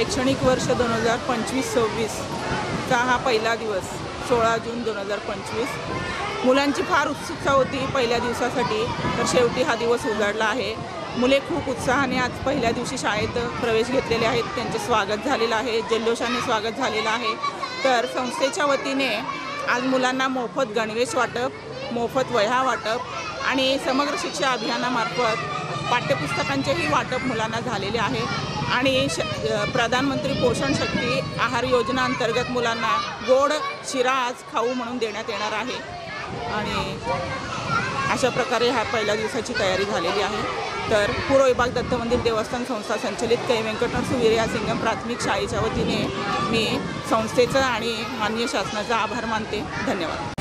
शैक्षणिक वर्ष 2025-26 चा हा पहिला दिवस 16 जून 2025 मुलांची फार उत्सुकता होती पहिल्या दिवसासाठी, तर शेवटी हा दिवस उजाडला आहे। मुले खूप उत्साहाने आज पहिल्या दिवशी शाळेत प्रवेश घेतलेले आहेत, त्यांचे स्वागत झालेलं आहे, जल्लोषाने स्वागत झालेलं आहे। तर संस्थेच्या वतीने आज मुलांना मोफत गणवेश वाटप, मोफत वह्या वाटप आणि समग्र शिक्षा अभियानामार्फत पाठ्यपुस्तकांचेही वाटप मुलांना झालेले आहे आणि प्रधानमंत्री पोषण शक्ती आहार योजना अंतर्गत मुलांना गोड शिरा आज खाऊ म्हणून देण्यात येणार आहे आणि अशा प्रकारे हा पहिल्या दिवसाची तयारी झालेली आहे। तर पूर्व विभाग दत्त मंदिर देवस्थान संस्था संचलित कै व्यंकटरमण सुवीरया सिंगम प्राथमिक शाळेच्या वतीने मी संस्थेचं आणि माननीय शासनाचा आभार मानते। धन्यवाद।